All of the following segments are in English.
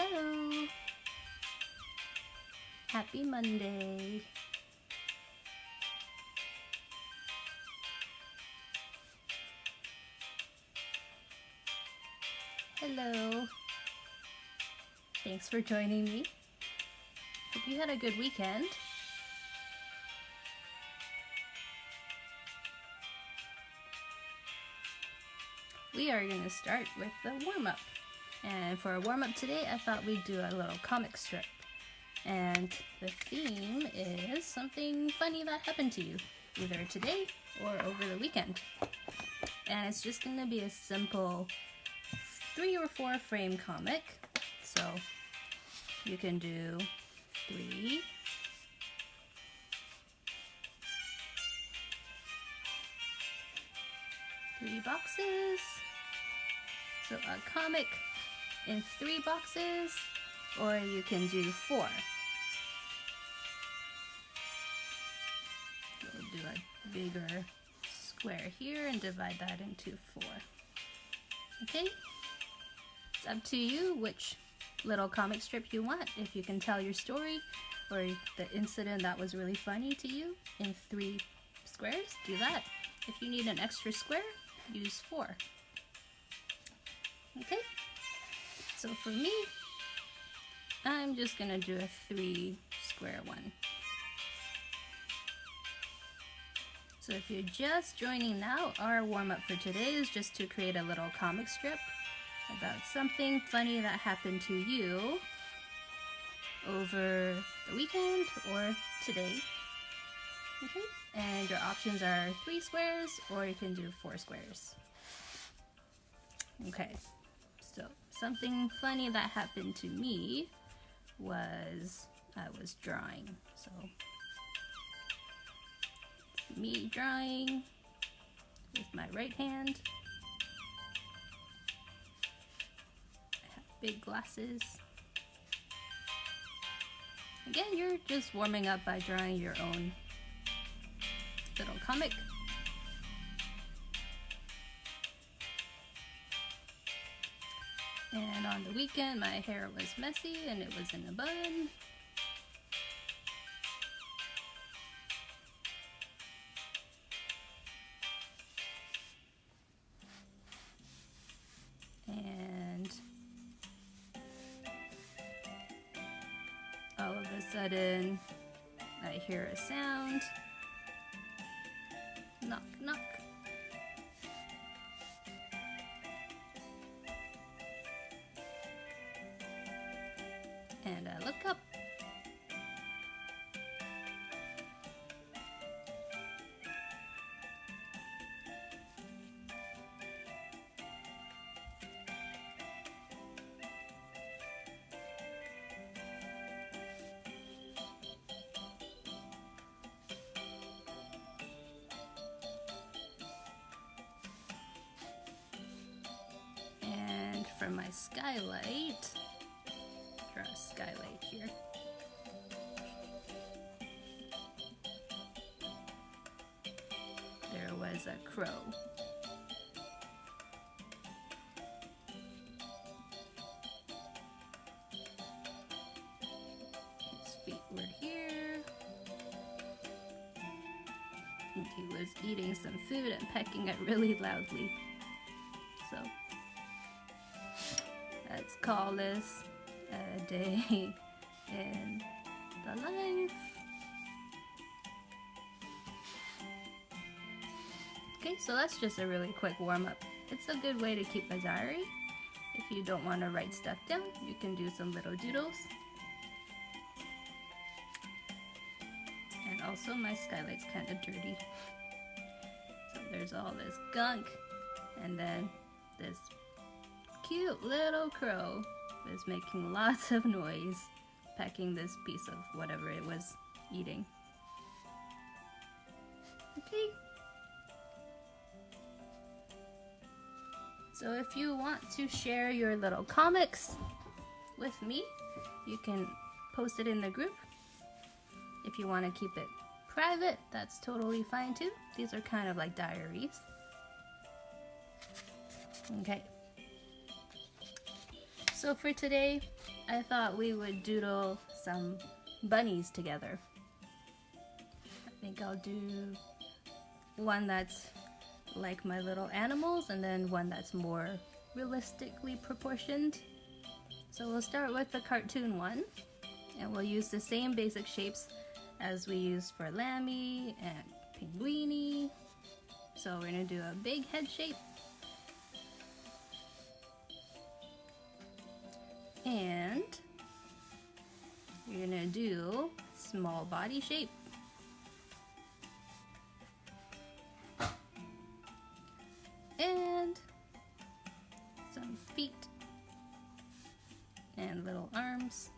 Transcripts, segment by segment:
Hello! Happy Monday! Hello! Thanks for joining me. Hope you had a good weekend. We are going to start with the warm-up. And for a warm-up today, I thought we'd do a little comic strip. And the theme is something funny that happened to you, either today or over the weekend. And it's just going to be a simple 3 or 4 frame comic. So you can do 3, 3 boxes. So a comic in 3 boxes, or you can do 4. We'll do a bigger square here and divide that into 4. Okay? It's up to you which little comic strip you want. If you can tell your story or the incident that was really funny to you in 3 squares, do that. If you need an extra square, use 4. Okay? So for me, I'm just gonna do a 3 square one. So if you're just joining now, our warm-up for today is just to create a little comic strip about something funny that happened to you over the weekend or today. Okay? And your options are 3 squares, or you can do 4 squares. Okay, so something funny that happened to me was I was drawing. So me drawing with my right hand. I have big glasses. Again, you're just warming up by drawing your own little comic. And on the weekend, my hair was messy and it was in a bun. And all of a sudden, I hear a sound. Knock, knock. And I look up. And from my skylight, draw a skylight here. There was a crow. His feet were here. And he was eating some food and pecking it really loudly. So let's call this a day in the life. Okay, so that's just a really quick warm-up. It's a good way to keep a diary. If you don't want to write stuff down, you can do some little doodles. And also my skylight's kind of dirty. So there's all this gunk, and then this cute little crow is making lots of noise, pecking this piece of whatever it was eating. Okay. So if you want to share your little comics with me, you can post it in the group. If you want to keep it private, that's totally fine too. These are kind of like diaries. Okay. So for today, I thought we would doodle some bunnies together. I think I'll do one that's like my little animals and then one that's more realistically proportioned. So we'll start with the cartoon one, and we'll use the same basic shapes as we used for Lammy and Pinguini. So we're gonna do a big head shape, and you're gonna do small body shape. And some feet and little arms.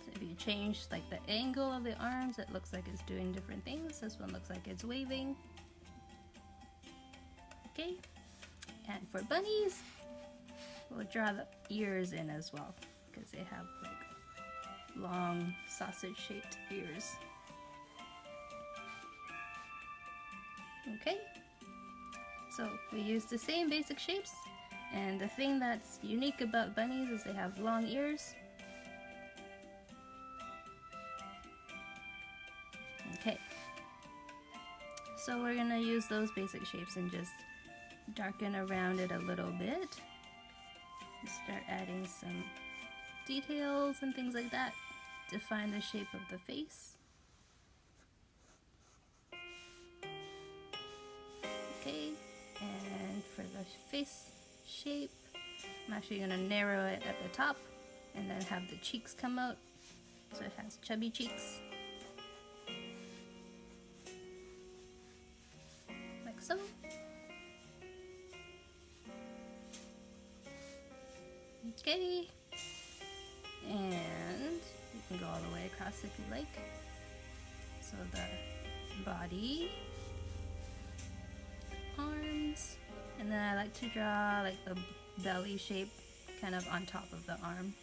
So if you change like the angle of the arms, it looks like it's doing different things. This one looks like it's waving. Okay, and for bunnies, we'll draw the ears in as well, because they have like long sausage-shaped ears. Okay, so we use the same basic shapes, and the thing that's unique about bunnies is they have long ears. Okay, so we're gonna use those basic shapes and just darken around it a little bit. Start adding some details and things like that. Define the shape of the face. Okay, and for the face shape, I'm actually going to narrow it at the top and then have the cheeks come out so it has chubby cheeks. Like so. Okay, and you can go all the way across if you like. So the body, arms, and then I like to draw like the belly shape kind of on top of the arm.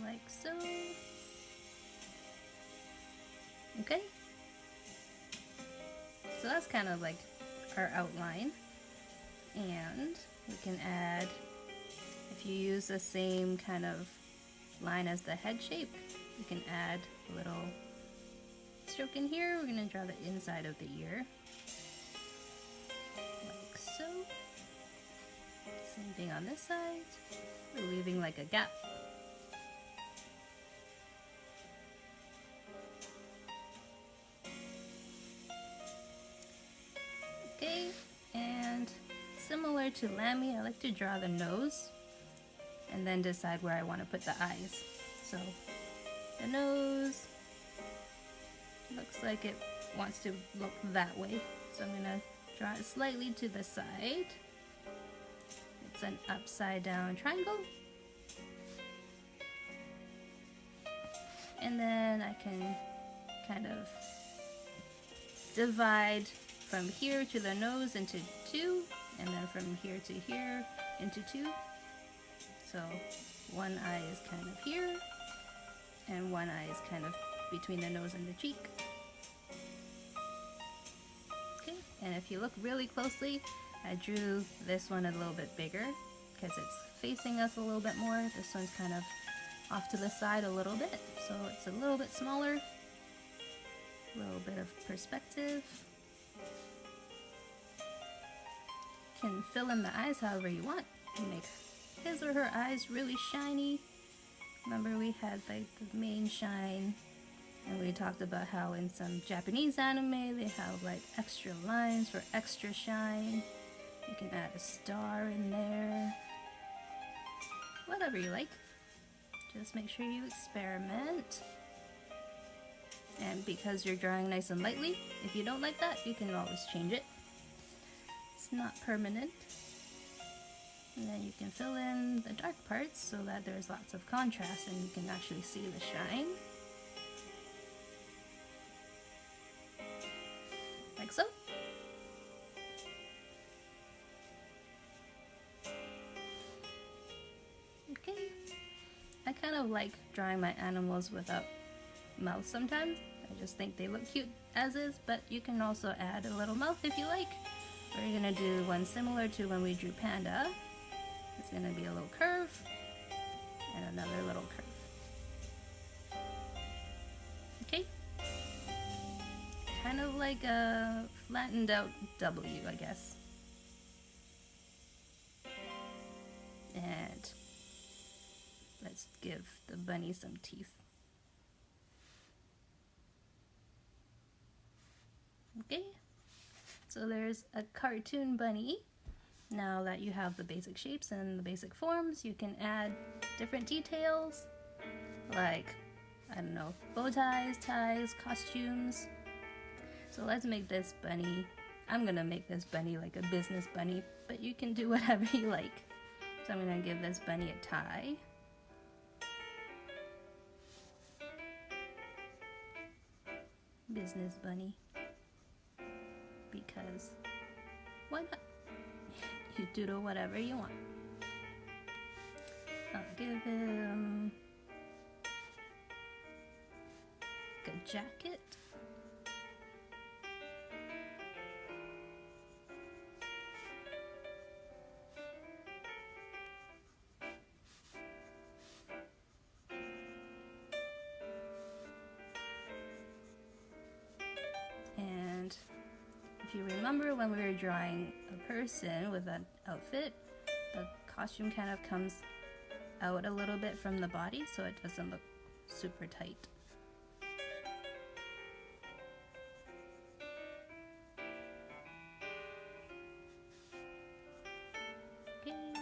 Like so. Okay. So that's kind of like our outline, and we can add, if you use the same kind of line as the head shape, you can add a little stroke in here. We're going to draw the inside of the ear, like so. Same thing on this side. We're leaving like a gap. Okay, and similar to Lammy, I like to draw the nose and then decide where I want to put the eyes. So the nose looks like it wants to look that way, so I'm going to draw it slightly to the side. It's an upside down triangle. And then I can kind of divide from here to the nose into two, and then from here to here into two. So one eye is kind of here, and one eye is kind of between the nose and the cheek. Okay, and if you look really closely, I drew this one a little bit bigger because it's facing us a little bit more. This one's kind of off to the side a little bit, so it's a little bit smaller. A little bit of perspective. You can fill in the eyes however you want. You make his or her eyes really shiny. Remember we had like the main shine, and we talked about how in some Japanese anime they have like extra lines for extra shine. You can add a star in there. Whatever you like. Just make sure you experiment. And because you're drawing nice and lightly, if you don't like that, you can always change it. It's not permanent. And then you can fill in the dark parts so that there's lots of contrast and you can actually see the shine. Like so. Okay. I kind of like drawing my animals without mouth sometimes. I just think they look cute as is, but you can also add a little mouth if you like. We're gonna do one similar to when we drew Panda. It's gonna be a little curve and another little curve. Okay? Kind of like a flattened out W, I guess. And let's give the bunny some teeth. Okay, so there's a cartoon bunny. Now that you have the basic shapes and the basic forms, you can add different details like, I don't know, bow ties, costumes. So let's make this bunny, I'm gonna make this bunny like a business bunny, but you can do whatever you like. So I'm gonna give this bunny a tie. Business bunny. Because why not? You doodle whatever you want. I'll give him a jacket. And if you remember when we were drawing a person with an outfit, the costume kind of comes out a little bit from the body so it doesn't look super tight. Okay.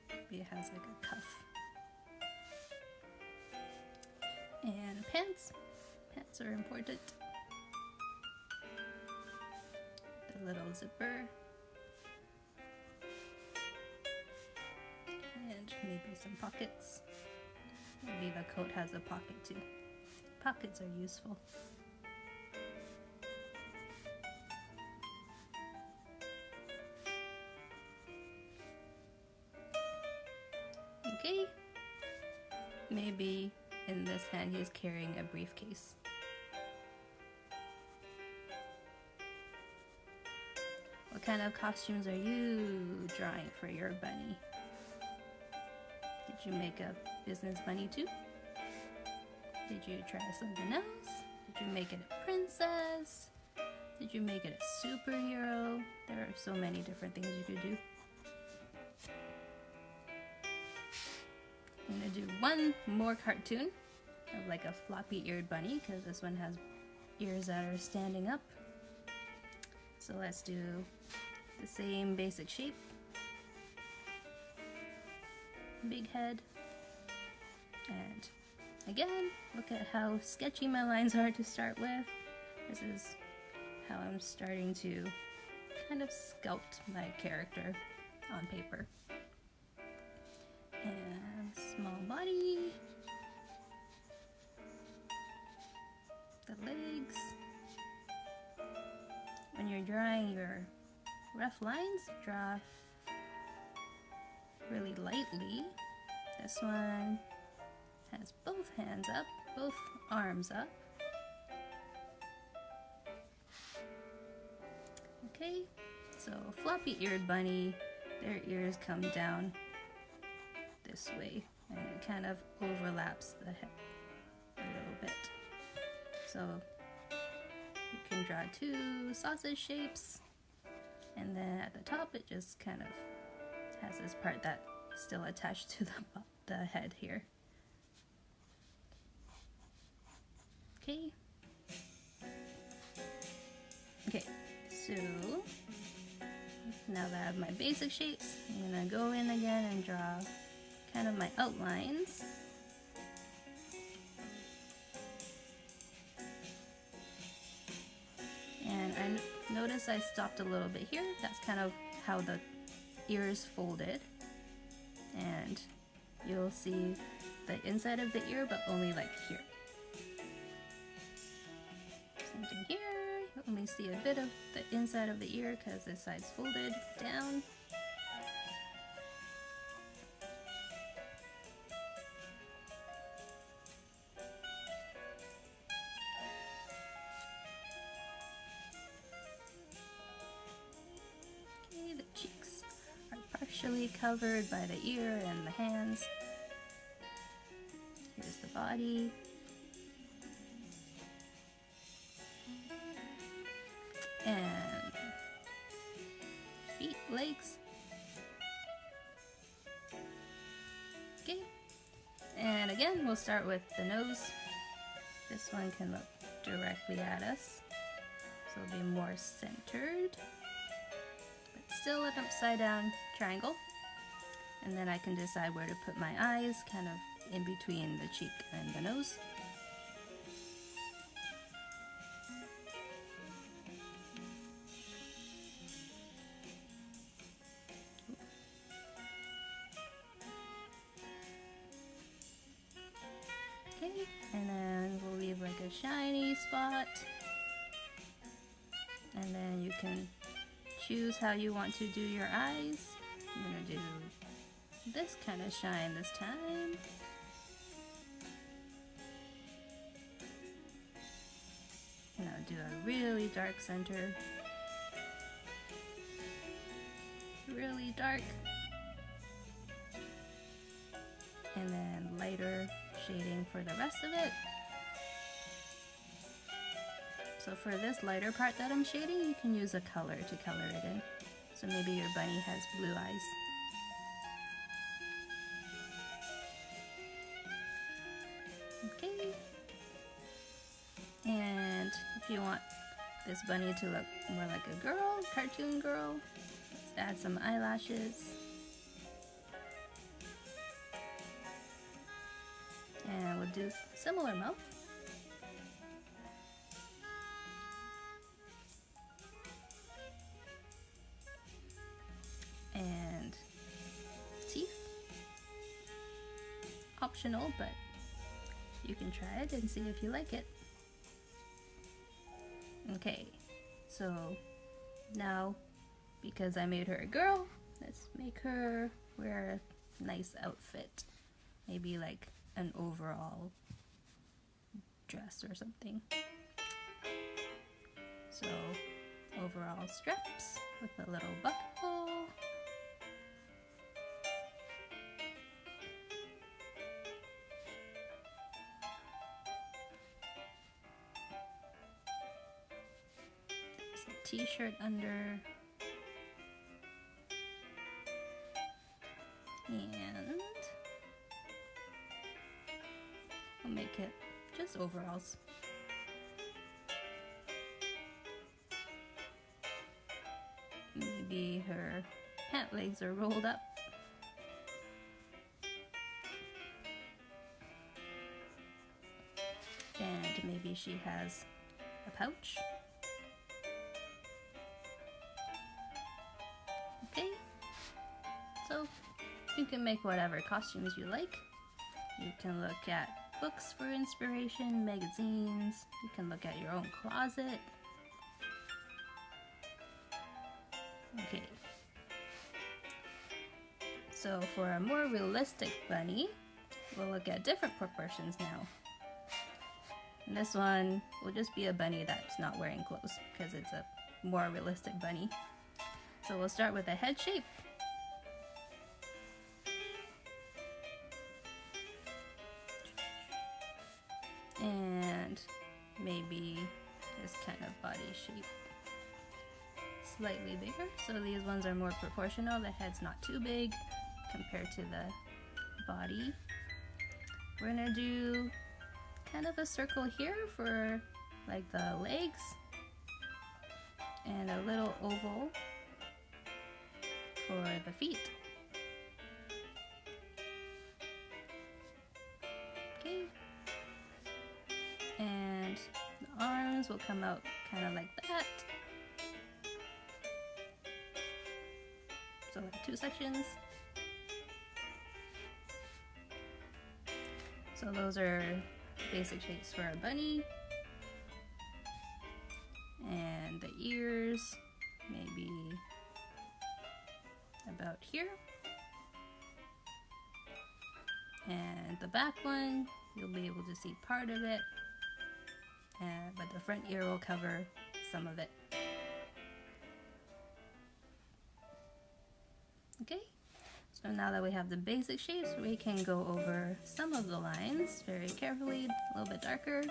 Maybe it has like a cuff. And pants. Pants are important. The little zipper. And maybe some pockets. Maybe the coat has a pocket too. Pockets are useful. Okay. Maybe in this hand he's carrying a briefcase. What kind of costumes are you drawing for your bunny? Did you make a business bunny too? Did you try something else? Did you make it a princess? Did you make it a superhero? There are so many different things you could do. I'm gonna do one more cartoon of like a floppy-eared bunny because this one has ears that are standing up. So let's do the same basic shape. Big head. And again, look at how sketchy my lines are to start with. This is how I'm starting to kind of sculpt my character on paper. And small body. The legs. When you're drawing your rough lines, draw really lightly. This one has both hands up, both arms up. Okay, so floppy-eared bunny, their ears come down this way, and it kind of overlaps the head a little bit. So you can draw two sausage shapes, and then at the top it just kind of has this part that's still attached to the head here. Okay. Okay, so now that I have my basic shapes, I'm gonna go in again and draw kind of my outlines. And I notice I stopped a little bit here. That's kind of how the ears folded. And you'll see the inside of the ear, but only like here. Same thing here. You only see a bit of the inside of the ear because this side's folded down. partially covered by the ear and the hands. Here's the body. And feet, legs. Okay. And again, we'll start with the nose. This one can look directly at us, so it'll be more centered, but still an upside down triangle. And then I can decide where to put my eyes, kind of in between the cheek and the nose. Okay, and then we'll leave like a shiny spot. And then you can choose how you want to do your eyes. I'm gonna do this kind of shine this time. And I'll do a really dark center. Really dark. And then lighter shading for the rest of it. So for this lighter part that I'm shading, you can use a color to color it in. So maybe your bunny has blue eyes. Okay. And if you want this bunny to look more like a girl, cartoon girl, let's add some eyelashes. And we'll do similar mouth. And teeth. Optional, but you can try it and see if you like it. Okay, so now because I made her a girl, let's make her wear a nice outfit. Maybe like an overall dress or something. So overall straps with a little buckle. There's a t-shirt under. And I'll make it just overalls. Maybe her pant legs are rolled up. And maybe she has a pouch. Okay, so you can make whatever costumes you like. You can look at books for inspiration, magazines. You can look at your own closet. Okay. So for a more realistic bunny, we'll look at different proportions now. And this one will just be a bunny that's not wearing clothes because it's a more realistic bunny. So we'll start with a head shape. And maybe this kind of body shape. Slightly bigger, so these ones are more proportional. The head's not too big compared to the body. We're gonna do kind of a circle here for like the legs and a little oval for the feet. Okay. And the arms will come out kind of like that. So like two sections. So those are basic shapes for a bunny. And the ears, maybe about here. And the back one, you'll be able to see part of it. But the front ear will cover some of it. Okay, So now that we have the basic shapes, we can go over some of the lines very carefully, a little bit darker.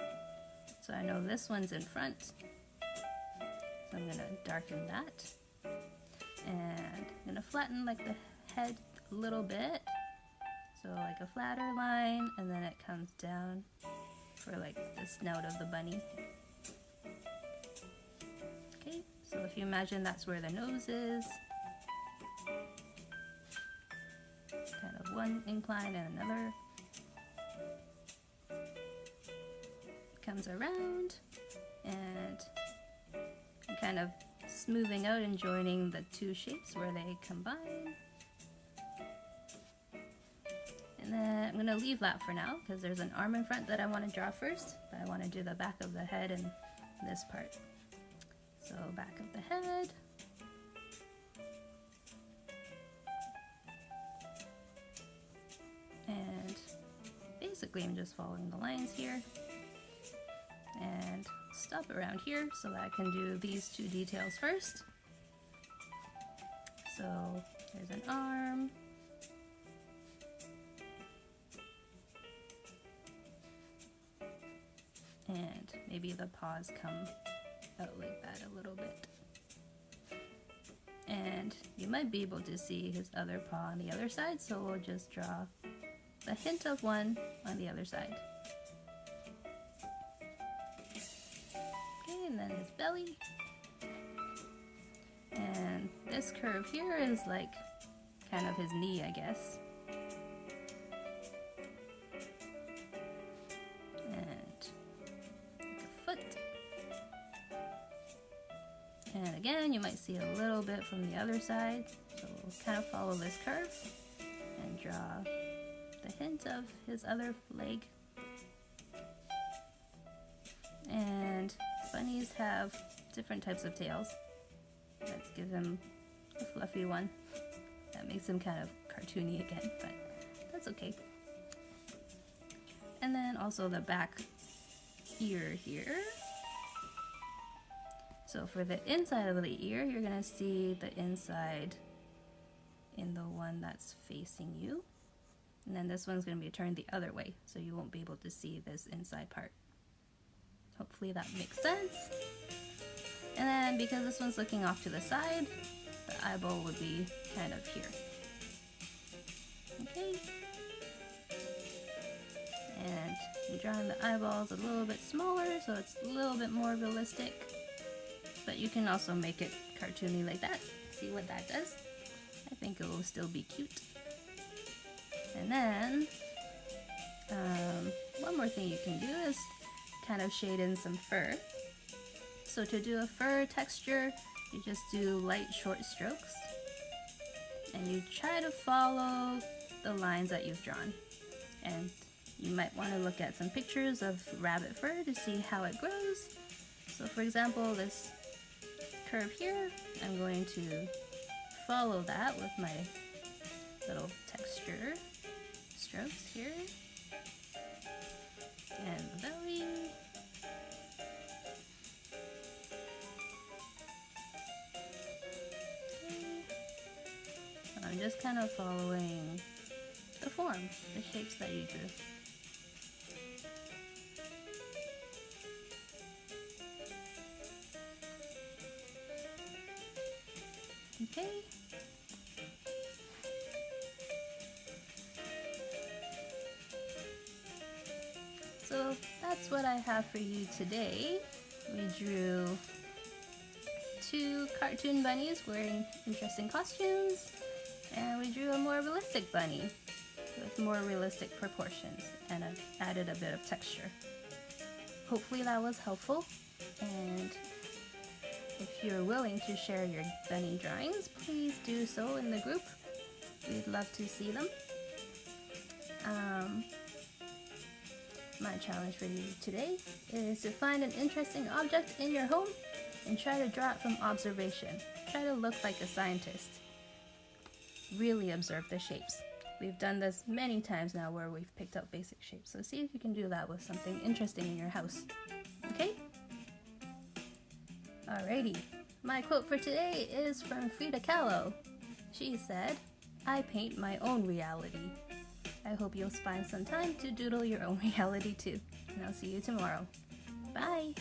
So I know this one's in front, so I'm going to darken that. And I'm going to flatten like the head a little bit, so like a flatter line, and then it comes down for like the snout of the bunny. Okay, so if you imagine that's where the nose is, kind of one incline and another, comes around, and kind of smoothing out and joining the two shapes where they combine. And then I'm going to leave that for now because there's an arm in front that I want to draw first, but I want to do the back of the head and this part. So back of the head. And basically I'm just following the lines here. And stop around here so that I can do these two details first. So there's an arm. And maybe the paws come out like that a little bit. And you might be able to see his other paw on the other side, so we'll just draw a hint of one on the other side. Okay, and then his belly. And this curve here is like kind of his knee, I guess. And again, you might see a little bit from the other side, so we'll kind of follow this curve and draw the hint of his other leg. And bunnies have different types of tails. Let's give him a fluffy one. That makes him kind of cartoony again, but that's okay. And then also the back ear here. So for the inside of the ear, you're going to see the inside in the one that's facing you. And then this one's going to be turned the other way, so you won't be able to see this inside part. Hopefully that makes sense. And then because this one's looking off to the side, the eyeball would be kind of here. Okay. And you're drawing the eyeballs a little bit smaller, so it's a little bit more realistic. But you can also make it cartoony like that. See what that does? I think it will still be cute. And then, one more thing you can do is kind of shade in some fur. So to do a fur texture, you just do light short strokes. And you try to follow the lines that you've drawn. And you might want to look at some pictures of rabbit fur to see how it grows. So for example, this curve here, I'm going to follow that with my little texture strokes here, and the belly, okay. I'm just kind of following the form, the shapes that you drew. Okay. So that's what I have for you today. We drew two cartoon bunnies wearing interesting costumes, and we drew a more realistic bunny with more realistic proportions, and I've added a bit of texture. Hopefully that was helpful, and if you're willing to share your bunny drawings, please do so in the group. We'd love to see them. My challenge for you today is to find an interesting object in your home and try to draw it from observation. Try to look like a scientist. Really observe the shapes. We've done this many times now where we've picked up basic shapes, so see if you can do that with something interesting in your house. Okay? Alrighty, my quote for today is from Frida Kahlo. She said, I paint my own reality. I hope you'll find some time to doodle your own reality too. And I'll see you tomorrow. Bye!